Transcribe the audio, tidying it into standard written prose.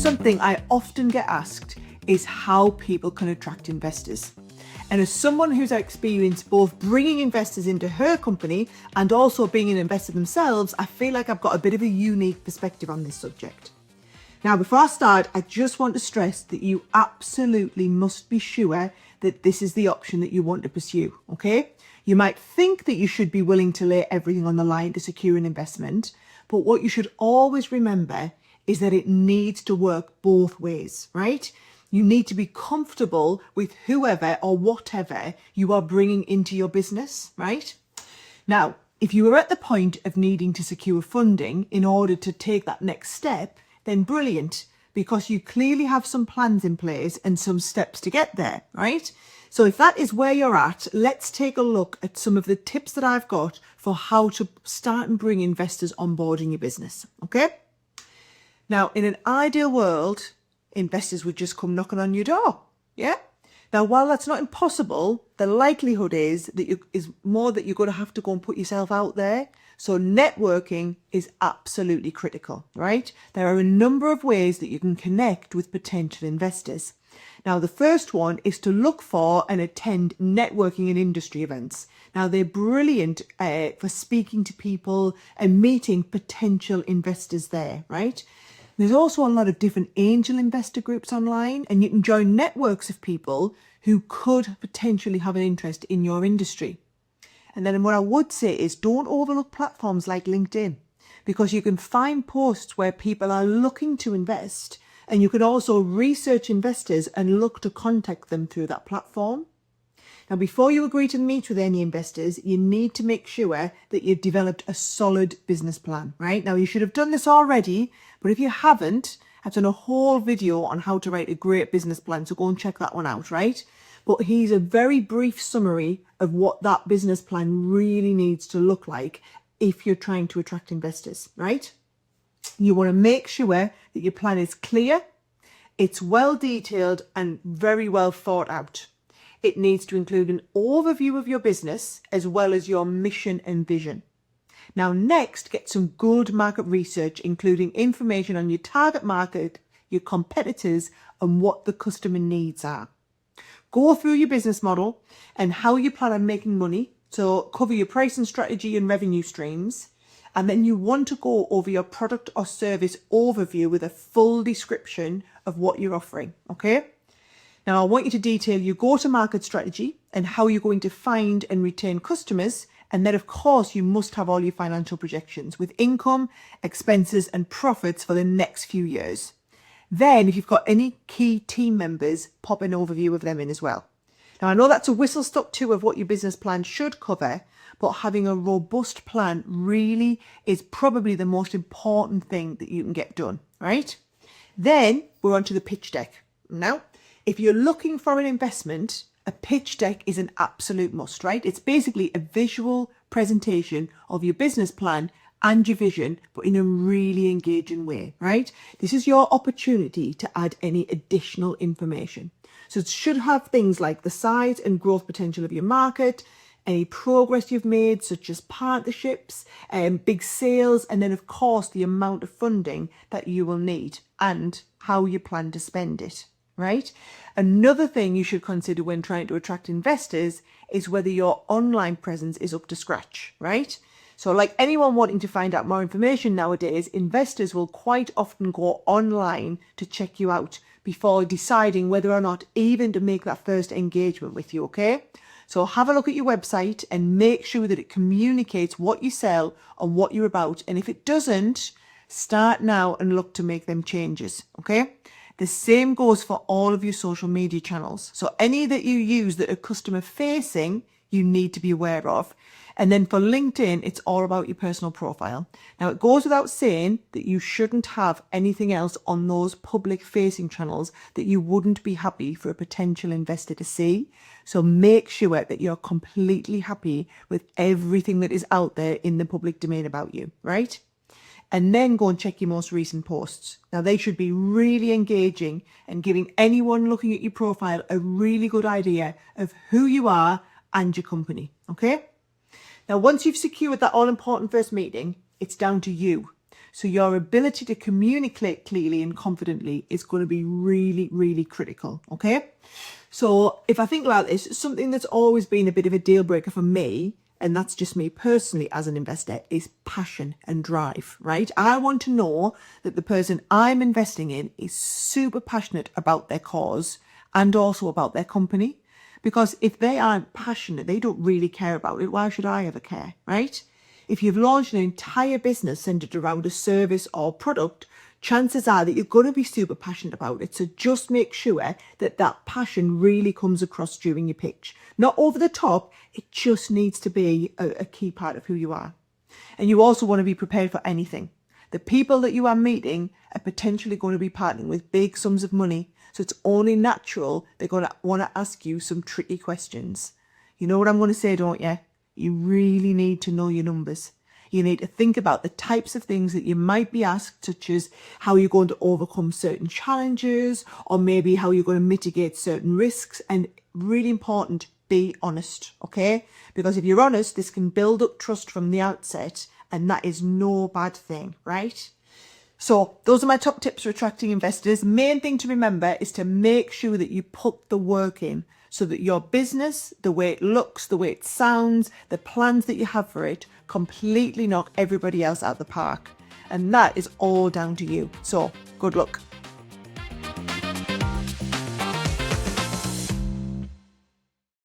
Something I often get asked is how people can attract investors. And as someone who's experienced both bringing investors into her company and also being an investor themselves, I feel like I've got a bit of a unique perspective on this subject. Now, before I start, I just want to stress that you absolutely must be sure that this is the option that you want to pursue, okay? You might think that you should be willing to lay everything on the line to secure an investment, but what you should always remember is that it needs to work both ways, right? You need to be comfortable with whoever or whatever you are bringing into your business, right? Now, if you are at the point of needing to secure funding in order to take that next step, then brilliant, because you clearly have some plans in place and some steps to get there, right? So if that is where you're at, let's take a look at some of the tips that I've got for how to start and bring investors on board in your business, okay? Now, in an ideal world, investors would just come knocking on your door, yeah? Now, while that's not impossible, the likelihood is that you're going to have to go and put yourself out there. So networking is absolutely critical, right? There are a number of ways that you can connect with potential investors. Now, the first one is to look for and attend networking and industry events. Now, they're brilliant for speaking to people and meeting potential investors there, right? There's also a lot of different angel investor groups online, and you can join networks of people who could potentially have an interest in your industry. And then what I would say is don't overlook platforms like LinkedIn, because you can find posts where people are looking to invest, and you can also research investors and look to contact them through that platform. Now, before you agree to meet with any investors, you need to make sure that you've developed a solid business plan, right? Now, you should have done this already, but if you haven't, I've done a whole video on how to write a great business plan, so go and check that one out, right? But here's a very brief summary of what that business plan really needs to look like if you're trying to attract investors, right? You want to make sure that your plan is clear, it's well detailed and very well thought out. It needs to include an overview of your business as well as your mission and vision. Now, next, get some good market research, including information on your target market, your competitors, and what the customer needs are. Go through your business model and how you plan on making money. So cover your pricing strategy and revenue streams. And then you want to go over your product or service overview with a full description of what you're offering, okay? Now, I want you to detail your go-to-market strategy and how you're going to find and retain customers. And then, of course, you must have all your financial projections with income, expenses, and profits for the next few years. Then, if you've got any key team members, pop an overview of them in as well. Now, I know that's a whistle-stop tour of what your business plan should cover, but having a robust plan really is probably the most important thing that you can get done, right? Then, we're on to the pitch deck. Now, if you're looking for an investment, a pitch deck is an absolute must, right? It's basically a visual presentation of your business plan and your vision, but in a really engaging way, right? This is your opportunity to add any additional information. So it should have things like the size and growth potential of your market, any progress you've made, such as partnerships, big sales, and then, of course, the amount of funding that you will need and how you plan to spend it. Right? Another thing you should consider when trying to attract investors is whether your online presence is up to scratch, right? So like anyone wanting to find out more information nowadays, investors will quite often go online to check you out before deciding whether or not even to make that first engagement with you, okay? So have a look at your website and make sure that it communicates what you sell and what you're about. And if it doesn't, start now and look to make them changes, okay? The same goes for all of your social media channels. So any that you use that are customer facing, you need to be aware of. And then for LinkedIn, it's all about your personal profile. Now, it goes without saying that you shouldn't have anything else on those public facing channels that you wouldn't be happy for a potential investor to see. So make sure that you're completely happy with everything that is out there in the public domain about you, right? And then go and check your most recent posts. Now, they should be really engaging and giving anyone looking at your profile a really good idea of who you are and your company, okay? Now, once you've secured that all-important first meeting, it's down to you. So your ability to communicate clearly and confidently is going to be really, really critical. Okay. So if I think about this, something that's always been a bit of a deal breaker for me, and that's just me personally as an investor, is passion and drive, right? I want to know that the person I'm investing in is super passionate about their cause and also about their company. Because if they aren't passionate, they don't really care about it. Why should I ever care, right? If you've launched an entire business centered around a service or product, chances are that you're going to be super passionate about it. So just make sure that that passion really comes across during your pitch. Not over the top, it just needs to be a key part of who you are. And you also want to be prepared for anything. The people that you are meeting are potentially going to be partnering with big sums of money. So it's only natural they're going to want to ask you some tricky questions. You know what I'm going to say, don't you? You really need to know your numbers. You need to think about the types of things that you might be asked, such as how you're going to overcome certain challenges, or maybe how you're going to mitigate certain risks. And really important, be honest, okay? Because if you're honest, this can build up trust from the outset, and that is no bad thing, right? So those are my top tips for attracting investors. Main thing to remember is to make sure that you put the work in so that your business, the way it looks, the way it sounds, the plans that you have for it, completely knock everybody else out of the park. And that is all down to you. So good luck.